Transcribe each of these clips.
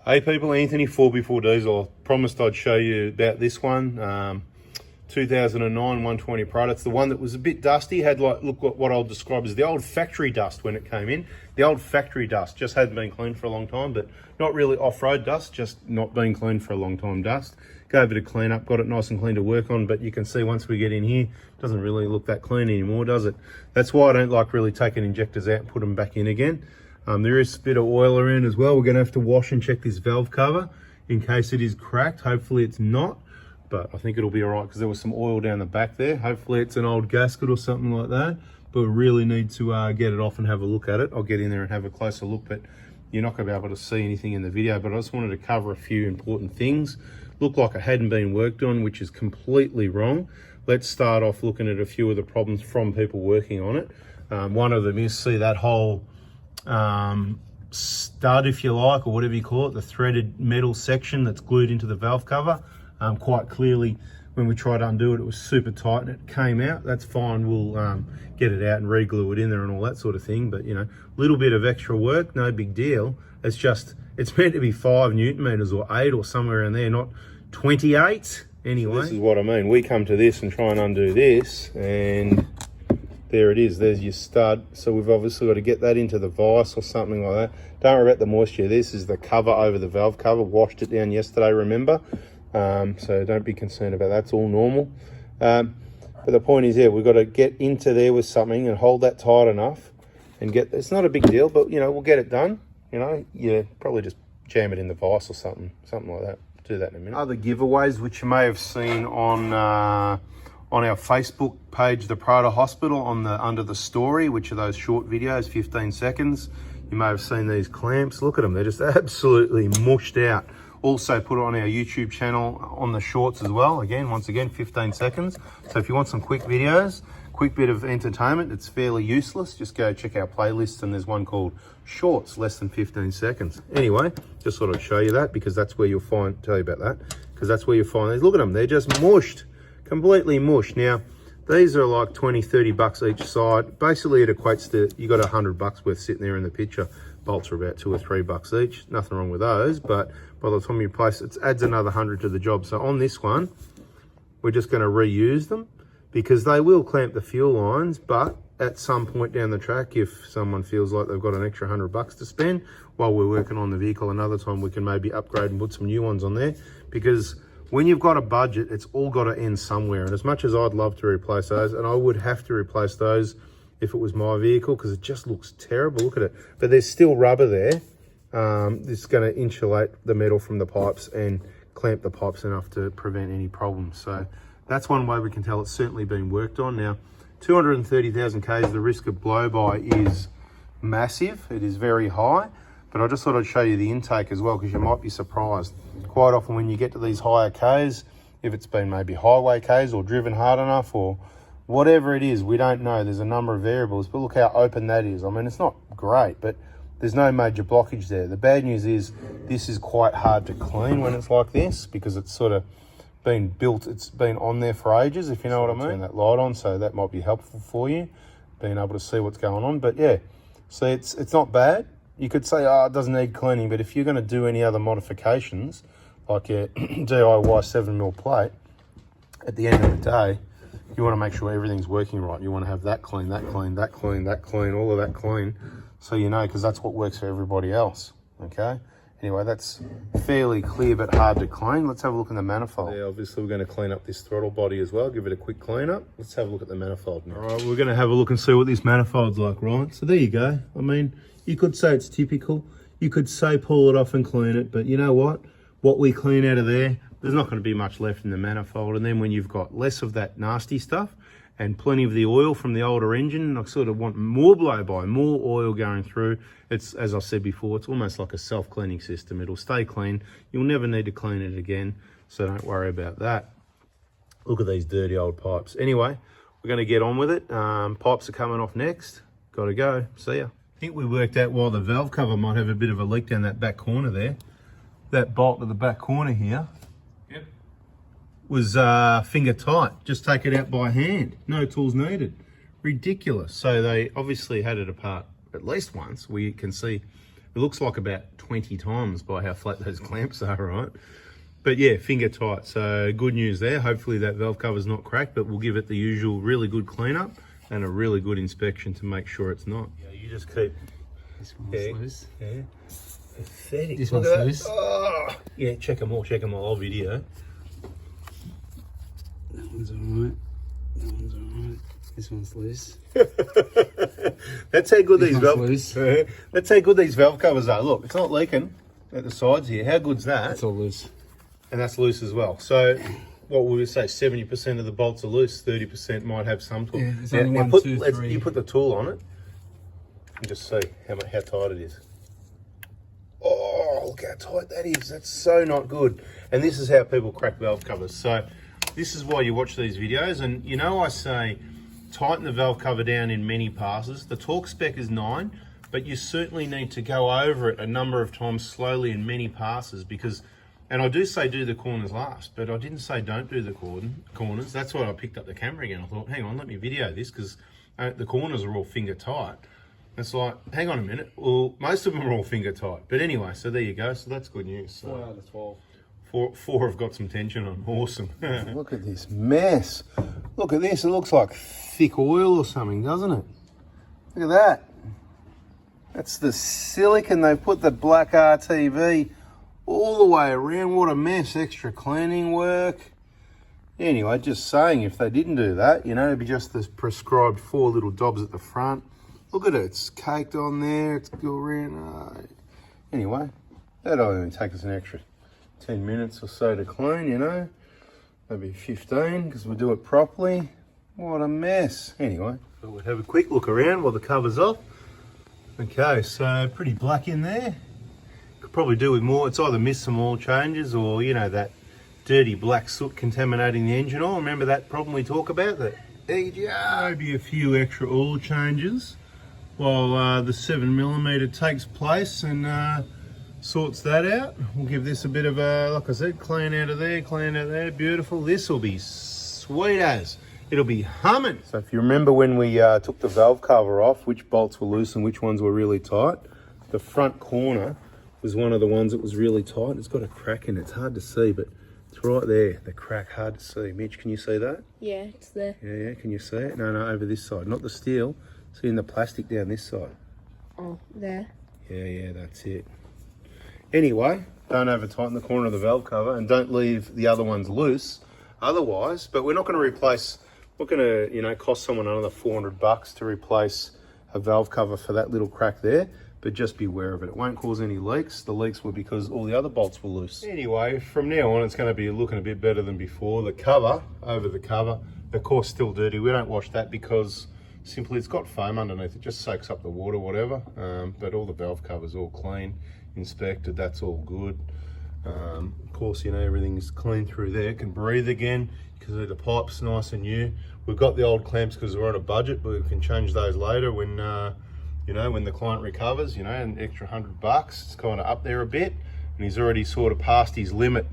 Hey people, Anthony 4x4 Diesel. I promised I'd show you about this one. 2009 120 Prado. It's the one that was a bit dusty, had like, look what I'll describe as the old factory dust when it came in. The old factory dust, just hadn't been cleaned for a long time, but not really off-road dust, just not been cleaned for a long time dust. Gave it a clean up, got it nice and clean to work on, but you can see once we get in here, it doesn't really look that clean anymore, does it? That's why I don't like really taking injectors out and put them back in again. There is a bit of oil around as well. We're going to have to wash and check this valve cover in case it is cracked. Hopefully it's not, but I think it'll be all right because there was some oil down the back there. Hopefully it's an old gasket or something like that, but we really need to get it off and have a look at it. I'll get in there and have a closer look, but you're not going to be able to see anything in the video, but I just wanted to cover a few important things. Looked like it hadn't been worked on, which is completely wrong. Let's start off looking at a few of the problems from people working on it. One of them is, see that whole stud, if you like, or whatever you call it, the threaded metal section that's glued into the valve cover. Quite clearly when we tried to undo it, it was super tight and it came out. That's fine, we'll get it out and re-glue it in there and all that sort of thing, but you know, a little bit of extra work, no big deal. It's just, it's meant to be 5 Newton meters or 8 or somewhere in there, not 28 anyway. So this is what I mean. We come to this and try and undo this, and there it is, there's your stud. So we've obviously got to get that into the vise or something like that. Don't worry about the moisture. This is the cover over the valve cover. Washed it down yesterday, remember? So don't be concerned about that. It's all normal. But the point is, yeah, we've got to get into there with something and hold that tight enough and get, it's not a big deal, but you know, we'll get it done. You know, yeah, probably just jam it in the vise or something like that. Do that in a minute. Other giveaways, which you may have seen on our Facebook page, the Prado Hospital, under the story, which are those short videos, 15 seconds. You may have seen these clamps. Look at them, they're just absolutely mushed out. Also put it on our YouTube channel on the shorts as well. Again, once again, 15 seconds. So if you want some quick videos, quick bit of entertainment, it's fairly useless, just go check our playlist, and there's one called Shorts, less than 15 seconds. Anyway, just thought I'd show you that because that's where you'll find, tell you about that, because that's where you'll find these. Look at them, they're just mushed. Completely mush. Now these are like 20-30 bucks each side. Basically it equates to, you got $100 worth sitting there in the picture. Bolts are about $2 or $3 each, nothing wrong with those, but by the time you place it, adds another 100 to the job. So on this one we're just going to reuse them because they will clamp the fuel lines, but at some point down the track, if someone feels like they've got an extra $100 to spend while we're working on the vehicle, another time we can maybe upgrade and put some new ones on there, because when you've got a budget, it's all got to end somewhere. And as much as I'd love to replace those, and I would have to replace those if it was my vehicle, because it just looks terrible. Look at it. But there's still rubber there. It's going to insulate the metal from the pipes and clamp the pipes enough to prevent any problems. So that's one way we can tell it's certainly been worked on. Now, 230,000 Ks, the risk of blow-by is massive. It is very high. But I just thought I'd show you the intake as well, because you might be surprised. Quite often when you get to these higher Ks, if it's been maybe highway Ks or driven hard enough or whatever it is, we don't know. There's a number of variables, but look how open that is. I mean, it's not great, but there's no major blockage there. The bad news is this is quite hard to clean when it's like this, because it's sort of been built, it's been on there for ages, if you know what I mean. Turn that light on, so that might be helpful for you, being able to see what's going on. But yeah, so it's not bad. You could say, oh, it doesn't need cleaning, but if you're going to do any other modifications, like a DIY 7mm plate, at the end of the day, you want to make sure everything's working right. You want to have that clean, that clean, that clean, that clean, all of that clean, so you know, because that's what works for everybody else, okay? Anyway, that's fairly clear but hard to clean. Let's have a look in the manifold. Yeah, obviously we're going to clean up this throttle body as well, give it a quick clean up. Let's have a look at the manifold now. All right, we're going to have a look and see what this manifold's like, right? So there you go. I mean, you could say it's typical. You could say pull it off and clean it, but you know what? What we clean out of there, there's not going to be much left in the manifold. And then when you've got less of that nasty stuff and plenty of the oil from the older engine, I sort of want more blow-by, more oil going through. It's, as I said before, it's almost like a self-cleaning system. It'll stay clean. You'll never need to clean it again, so don't worry about that. Look at these dirty old pipes. Anyway, we're going to get on with it. Pipes are coming off next. Got to go. See ya. I think we worked out why the valve cover might have a bit of a leak down that back corner there. That bolt at the back corner here was finger tight. Just take it out by hand. No tools needed. Ridiculous. So they obviously had it apart at least once. We can see It looks like about 20 times by how flat those clamps are, right? But yeah, finger tight. So good news there. Hopefully that valve cover's not cracked, but we'll give it the usual really good cleanup and a really good inspection to make sure it's not. Yeah, you just keep... This one's loose. Yeah. Pathetic. This one's loose. Oh, yeah, check them all. I'll video. That one's alright. That one's alright. This one's loose. That's how good these valve. Loose. That's how good these valve covers are. Look, it's not leaking at the sides here. How good's that? It's all loose. And that's loose as well. So, what would we say? 70% of the bolts are loose. 30% might have some tool. Yeah, there's only one, two, three. You put the tool on it and just see how tight it is. Oh, look how tight that is. That's so not good. And this is how people crack valve covers. So this is why you watch these videos. And you know, I say tighten the valve cover down in many passes. The torque spec is 9, but you certainly need to go over it a number of times slowly in many passes because, and I do say do the corners last, but I didn't say don't do the corners. That's why I picked up the camera again. I thought, hang on, let me video this because the corners are all finger tight. It's like, hang on a minute. Well, most of them are all finger tight. But anyway, so there you go. So that's good news. So 4 out of 12. Four have got some tension on. Awesome. Look at this mess. Look at this. It looks like thick oil or something, doesn't it? Look at that. That's the silicone. They've put the black RTV all the way around. What a mess. Extra cleaning work. Anyway, just saying, if they didn't do that, you know, it'd be just this prescribed 4 little dobs at the front. Look at it. It's caked on there. It's go around. Anyway, that'll only take us an extra 10 minutes or so to clean, you know. Maybe 15 because we'll do it properly. What a mess. Anyway, so we'll have a quick look around while the cover's off. Okay, so pretty black in there. Could probably do with more. It's either missed some oil changes or, you know, that dirty black soot contaminating the engine oil. Remember that problem we talk about? That maybe a few extra oil changes while the 7mm takes place and sorts that out. We'll give this a bit of a, like I said, clean out of there, beautiful. This will be sweet as. It'll be humming. so if you remember when we took the valve cover off, which bolts were loose and which ones were really tight, the front corner was one of the ones that was really tight. It's got a crack in it. It's hard to see, but it's right there, the crack, hard to see. Mitch, can you see that? Yeah, it's there. Yeah, can you see it? No, over this side, not the steel. See in the plastic down this side. Oh, there. Yeah, that's it. Anyway, don't over tighten the corner of the valve cover and don't leave the other ones loose otherwise, but we're not going to replace, we're going to, you know, cost someone another $400 to replace a valve cover for that little crack there, but just be aware of it. It won't cause any leaks. The leaks were because all the other bolts were loose. Anyway, from now on, it's going to be looking a bit better than before. The cover, over the cover, of course, still dirty. We don't wash that because simply it's got foam underneath. It just soaks up the water, whatever. But all the valve covers all clean, inspected. That's all good. Of course, you know, everything's clean through there. It can breathe again because the pipe's nice and new. We've got the old clamps because we're on a budget, but we can change those later when, you know, when the client recovers. You know, an extra $100. It's kind of up there a bit, and he's already sort of past his limit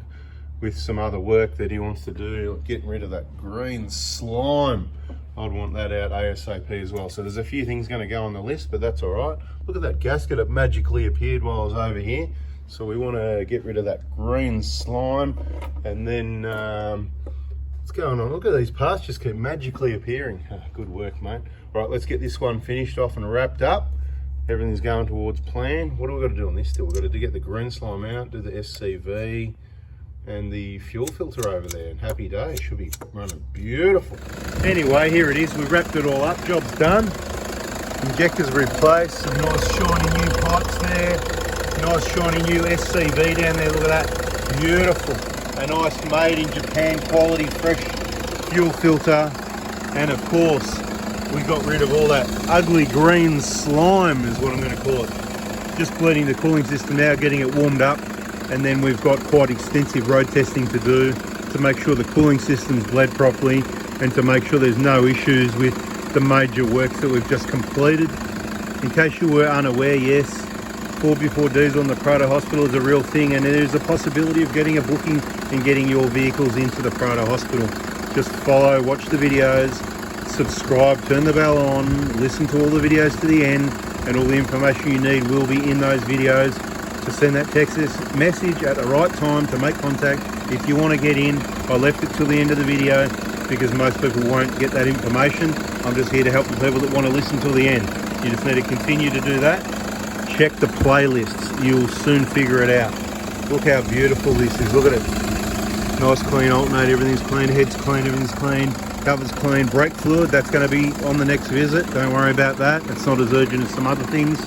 with some other work that he wants to do, getting rid of that green slime. I'd want that out ASAP as well. So there's a few things going to go on the list, but that's all right. Look at that gasket, it magically appeared while I was over here. So we want to get rid of that green slime. And then, what's going on? Look at these parts just keep magically appearing. Good work, mate. All right, let's get this one finished off and wrapped up. Everything's going towards plan. What do we got to do on this still? We've got to get the green slime out, do the SCV, and the fuel filter over there, and happy day. Should be running beautiful. Anyway, here it is. We've wrapped it all up. Job's done. Injectors replaced. Some nice shiny new pipes there. Nice shiny new SCV down there. Look at that. Beautiful. A nice made in Japan quality fresh fuel filter. And of course, we got rid of all that ugly green slime is what I'm going to call it. Just bleeding the cooling system out, getting it warmed up. And then we've got quite extensive road testing to do to make sure the cooling system's bled properly and to make sure there's no issues with the major works that we've just completed. In case you were unaware, yes, 4x4 diesel in the Prado Hospital is a real thing, and there is a possibility of getting a booking and getting your vehicles into the Prado Hospital. Just follow, watch the videos, subscribe, turn the bell on, listen to all the videos to the end, and all the information you need will be in those videos. To send that text message at the right time to make contact. If you want to get in, I left it till the end of the video because most people won't get that information. I'm just here to help the people that want to listen till the end. You just need to continue to do that. Check the playlists, you'll soon figure it out. Look how beautiful this is, look at it. Nice clean alternator, everything's clean, head's clean, everything's clean, cover's clean. Brake fluid, that's going to be on the next visit, don't worry about that. It's not as urgent as some other things.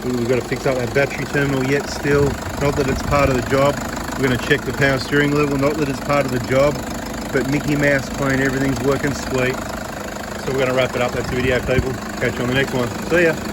We've got to fix up that battery terminal yet still, not that it's part of the job. We're going to check the power steering level, not that it's part of the job, but Mickey Mouse clean, everything's working sweet. So we're going to wrap it up, that's the video people. Catch you on the next one, see ya.